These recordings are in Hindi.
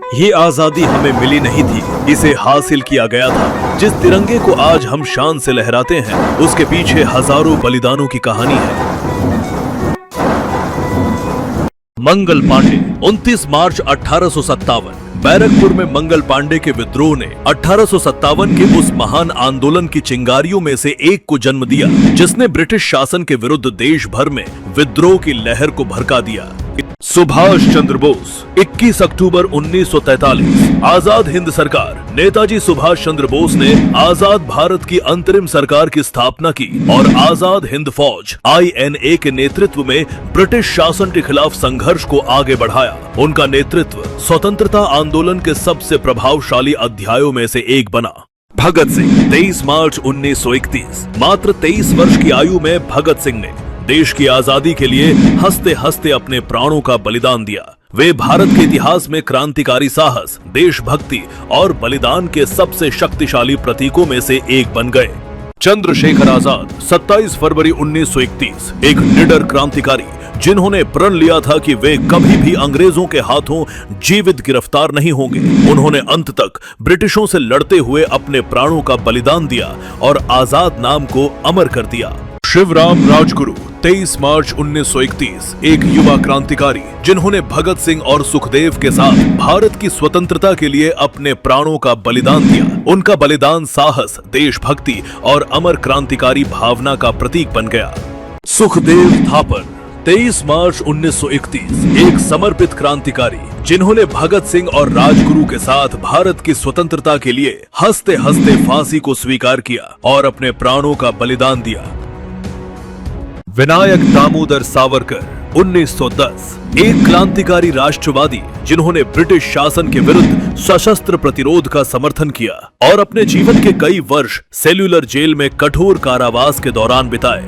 ये आजादी हमें मिली नहीं थी, इसे हासिल किया गया था। जिस तिरंगे को आज हम शान से लहराते हैं, उसके पीछे हजारों बलिदानों की कहानी है। मंगल पांडे 29 मार्च 1857 बैरकपुर में मंगल पांडे के विद्रोह ने 1857 के उस महान आंदोलन की चिंगारियों में से एक को जन्म दिया, जिसने ब्रिटिश शासन के विरुद्ध देश भर में विद्रोह की लहर को भड़का दिया। सुभाष चंद्र बोस 21 अक्टूबर 1943 आजाद हिंद सरकार नेताजी सुभाष चंद्र बोस ने आजाद भारत की अंतरिम सरकार की स्थापना की और आजाद हिंद फौज INA के नेतृत्व में ब्रिटिश शासन के खिलाफ संघर्ष को आगे बढ़ाया। उनका नेतृत्व स्वतंत्रता आंदोलन के सबसे प्रभावशाली अध्यायों में से एक बना। भगत सिंह 23 मार्च 1931 मात्र 23 वर्ष की आयु में भगत सिंह ने देश की आजादी के लिए हंसते हंसते अपने प्राणों का बलिदान दिया। वे भारत के इतिहास में क्रांतिकारी साहस, देशभक्ति और बलिदान के सबसे शक्तिशाली प्रतीकों में से एक बन गए। चंद्रशेखर आजाद 27 फरवरी 1931 एक निडर क्रांतिकारी, जिन्होंने प्रण लिया था कि वे कभी भी अंग्रेजों के हाथों जीवित गिरफ्तार नहीं होंगे। उन्होंने अंत तक ब्रिटिशों से लड़ते हुए अपने प्राणों का बलिदान दिया और आजाद नाम को अमर कर दिया। शिवराम राजगुरु 23 मार्च 1931 एक युवा क्रांतिकारी, जिन्होंने भगत सिंह और सुखदेव के साथ भारत की स्वतंत्रता के लिए अपने प्राणों का बलिदान दिया। उनका बलिदान साहस, देशभक्ति और अमर क्रांतिकारी भावना का प्रतीक बन गया। सुखदेव थापर 23 मार्च 1931 एक समर्पित क्रांतिकारी, जिन्होंने भगत सिंह और राजगुरु के साथ भारत की स्वतंत्रता के लिए हंसते हंसते फांसी को स्वीकार किया और अपने प्राणों का बलिदान दिया। विनायक दामोदर सावरकर 1910 एक क्रांतिकारी राष्ट्रवादी, जिन्होंने ब्रिटिश शासन के विरुद्ध सशस्त्र प्रतिरोध का समर्थन किया और अपने जीवन के कई वर्ष सेल्यूलर जेल में कठोर कारावास के दौरान बिताए।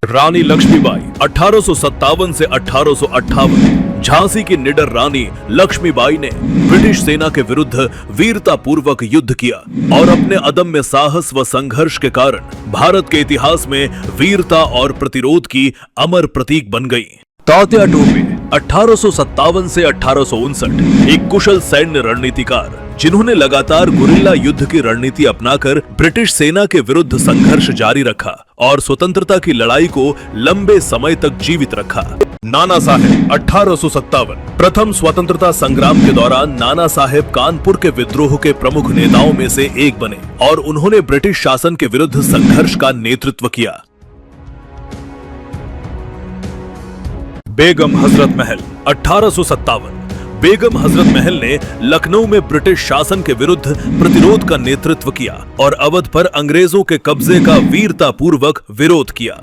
रानी लक्ष्मीबाई 1857 से 1858 झांसी की निडर रानी लक्ष्मीबाई ने ब्रिटिश सेना के विरुद्ध वीरता पूर्वक युद्ध किया और अपने अदम्य साहस व संघर्ष के कारण भारत के इतिहास में वीरता और प्रतिरोध की अमर प्रतीक बन गई। तात्या टोपे 1857 से 1859 एक कुशल सैन्य रणनीतिकार, जिन्होंने लगातार गुरिल्ला युद्ध की रणनीति अपनाकर ब्रिटिश सेना के विरुद्ध संघर्ष जारी रखा और स्वतंत्रता की लड़ाई को लंबे समय तक जीवित रखा। नाना साहेब 1857 प्रथम स्वतंत्रता संग्राम के दौरान नाना साहेब कानपुर के विद्रोह के प्रमुख नेताओं में से एक बने और उन्होंने ब्रिटिश शासन के विरुद्ध संघर्ष का नेतृत्व किया। बेगम हजरत महल 1857 बेगम हजरत महल ने लखनऊ में ब्रिटिश शासन के विरुद्ध प्रतिरोध का नेतृत्व किया और अवध पर अंग्रेजों के कब्जे का वीरता पूर्वक विरोध किया।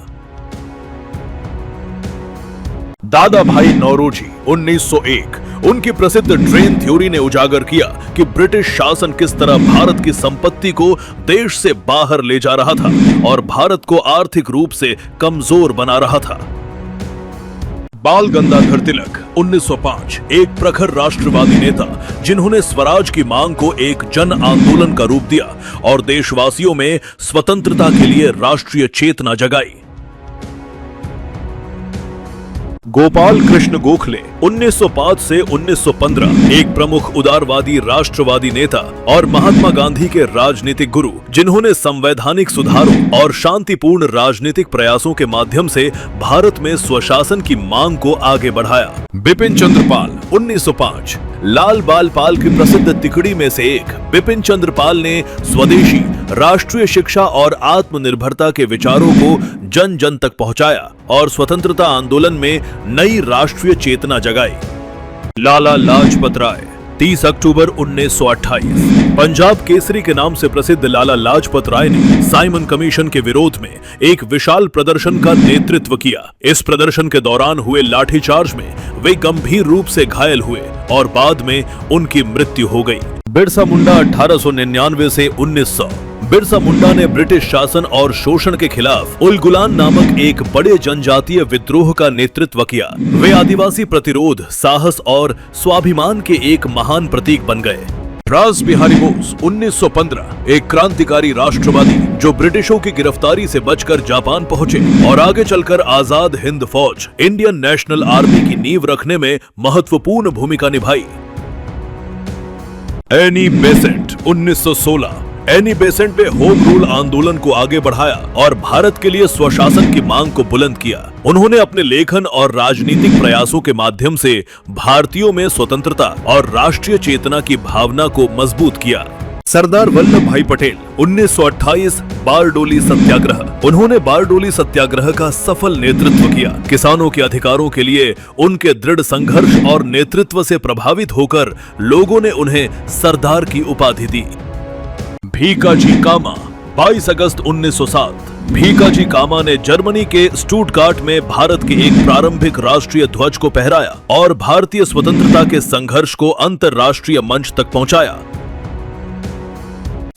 दादा भाई नौरोजी 1901 उनकी प्रसिद्ध ट्रेन थ्योरी ने उजागर किया कि ब्रिटिश शासन किस तरह भारत की संपत्ति को देश से बाहर ले जा रहा था और भारत को आर्थिक रूप से कमजोर बना रहा था। बाल गंगाधर तिलक 1905 एक प्रखर राष्ट्रवादी नेता, जिन्होंने स्वराज की मांग को एक जन आंदोलन का रूप दिया और देशवासियों में स्वतंत्रता के लिए राष्ट्रीय चेतना जगाई। गोपाल कृष्ण गोखले 1905 से 1915 एक प्रमुख उदारवादी राष्ट्रवादी नेता और महात्मा गांधी के राजनीतिक गुरु, जिन्होंने संवैधानिक सुधारों और शांतिपूर्ण राजनीतिक प्रयासों के माध्यम से भारत में स्वशासन की मांग को आगे बढ़ाया। बिपिन चंद्र पाल 1905 लाल बाल पाल की प्रसिद्ध तिकड़ी में से एक बिपिन चंद्र पाल ने स्वदेशी, राष्ट्रीय शिक्षा और आत्मनिर्भरता के विचारों को जन जन तक पहुंचाया और स्वतंत्रता आंदोलन में नई राष्ट्रीय चेतना जगाई। लाला लाजपत राय 30 अक्टूबर 1928 पंजाब केसरी के नाम से प्रसिद्ध लाला लाजपत राय ने साइमन कमीशन के विरोध में एक विशाल प्रदर्शन का नेतृत्व किया। इस प्रदर्शन के दौरान हुए लाठीचार्ज में वे गंभीर रूप से घायल हुए और बाद में उनकी मृत्यु हो गई। बिरसा मुंडा 1899 से 1900 बिरसा मुंडा ने ब्रिटिश शासन और शोषण के खिलाफ उल गुलान नामक एक बड़े जनजातीय विद्रोह का नेतृत्व किया। वे आदिवासी प्रतिरोध, साहस और स्वाभिमान के एक महान प्रतीक बन गए। रास बिहारी बोस 1915 एक क्रांतिकारी राष्ट्रवादी, जो ब्रिटिशों की गिरफ्तारी से बचकर जापान पहुंचे और आगे चलकर आजाद हिंद फौज इंडियन नेशनल आर्मी की नींव रखने में महत्वपूर्ण भूमिका निभाई। Annie Besant 1916। एनी बेसेंट ने होम रूल आंदोलन को आगे बढ़ाया और भारत के लिए स्वशासन की मांग को बुलंद किया। उन्होंने अपने लेखन और राजनीतिक प्रयासों के माध्यम से भारतीयों में स्वतंत्रता और राष्ट्रीय चेतना की भावना को मजबूत किया। सरदार वल्लभ भाई पटेल 1928 बारडोली सत्याग्रह। उन्होंने बारडोली सत्याग्रह का सफल नेतृत्व किया। किसानों के अधिकारों के लिए उनके दृढ़ संघर्ष और नेतृत्व से प्रभावित होकर लोगों ने उन्हें सरदार की उपाधि दी। भीकाजी कामा 22 अगस्त 1907। भीकाजी कामा ने जर्मनी के स्टुटगार्ट में भारत के एक प्रारंभिक राष्ट्रीय ध्वज को फहराया और भारतीय स्वतंत्रता के संघर्ष को अंतर्राष्ट्रीय मंच तक पहुंचाया।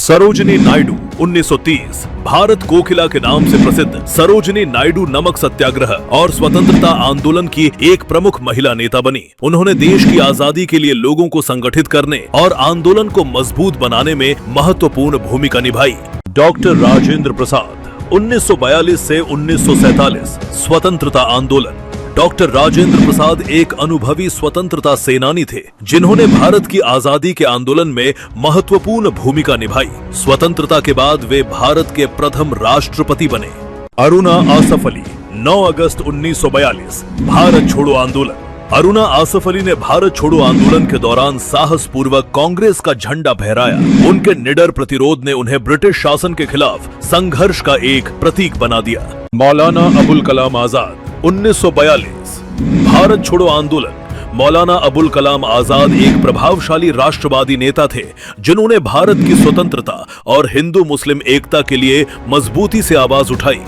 सरोजिनी नायडू 1930। भारत कोकिला के नाम से प्रसिद्ध सरोजिनी नायडू नमक सत्याग्रह और स्वतंत्रता आंदोलन की एक प्रमुख महिला नेता बनी। उन्होंने देश की आजादी के लिए लोगों को संगठित करने और आंदोलन को मजबूत बनाने में महत्वपूर्ण भूमिका निभाई। डॉक्टर राजेंद्र प्रसाद 1942 से 1947। स्वतंत्रता आंदोलन। डॉक्टर राजेंद्र प्रसाद एक अनुभवी स्वतंत्रता सेनानी थे, जिन्होंने भारत की आजादी के आंदोलन में महत्वपूर्ण भूमिका निभाई। स्वतंत्रता के बाद वे भारत के प्रथम राष्ट्रपति बने। अरुणा आसफ अली 9 अगस्त 1942। भारत छोड़ो आंदोलन। अरुणा आसफ अली ने भारत छोड़ो आंदोलन के दौरान साहस पूर्वक कांग्रेस का झंडा फहराया। उनके निडर प्रतिरोध ने उन्हें ब्रिटिश शासन के खिलाफ संघर्ष का एक प्रतीक बना दिया। मौलाना अबुल कलाम आजाद 1942। भारत छोड़ो आंदोलन। मौलाना अबुल कलाम आजाद एक प्रभावशाली राष्ट्रवादी नेता थे, जिन्होंने भारत की स्वतंत्रता और हिंदू मुस्लिम एकता के लिए मजबूती से आवाज उठाई।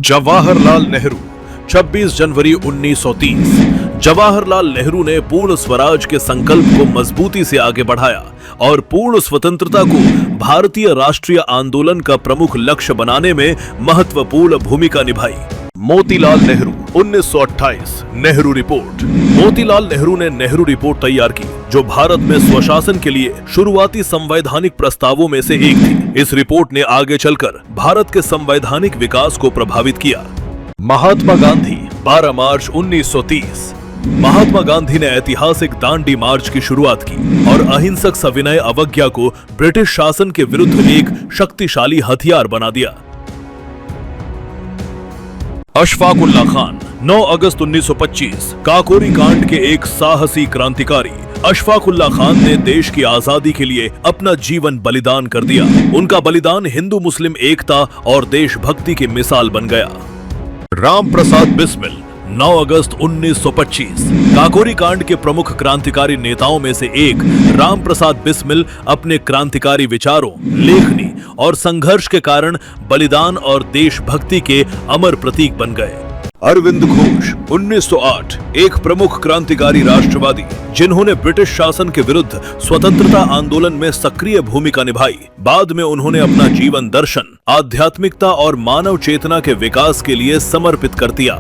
जवाहरलाल नेहरू 26 जनवरी 1930। जवाहरलाल नेहरू ने पूर्ण स्वराज के संकल्प को मजबूती से आगे बढ़ाया और पूर्ण स्वतंत्रता को भारतीय राष्ट्रीय आंदोलन का प्रमुख लक्ष्य बनाने में महत्वपूर्ण भूमिका निभाई। मोतीलाल नेहरू 1928। नेहरू रिपोर्ट। मोतीलाल नेहरू ने नेहरू रिपोर्ट तैयार की, जो भारत में स्वशासन के लिए शुरुआती संवैधानिक प्रस्तावों में से एक थी। इस रिपोर्ट ने आगे चलकर भारत के संवैधानिक विकास को प्रभावित किया। महात्मा गांधी 12 मार्च 1930। महात्मा गांधी ने ऐतिहासिक दांडी मार्च की शुरुआत की और अहिंसक सविनय अवज्ञा को ब्रिटिश शासन के विरुद्ध एक शक्तिशाली हथियार बना दिया। अशफाक उल्लाह खान 9 अगस्त 1925। काकोरी कांड के एक साहसी क्रांतिकारी अशफाक उल्लाह खान ने देश की आजादी के लिए अपना जीवन बलिदान कर दिया। उनका बलिदान हिंदू मुस्लिम एकता और देशभक्ति की मिसाल बन गया। राम प्रसाद बिस्मिल 9 अगस्त 1925। काकोरी कांड के प्रमुख क्रांतिकारी नेताओं में से एक राम प्रसाद बिस्मिल अपने क्रांतिकारी विचारों, लेखनी और संघर्ष के कारण बलिदान और देशभक्ति के अमर प्रतीक बन गए। अरविंद घोष 1908। एक प्रमुख क्रांतिकारी राष्ट्रवादी, जिन्होंने ब्रिटिश शासन के विरुद्ध स्वतंत्रता आंदोलन में सक्रिय भूमिका निभाई। बाद में उन्होंने अपना जीवन दर्शन, आध्यात्मिकता और मानव चेतना के विकास के लिए समर्पित कर दिया।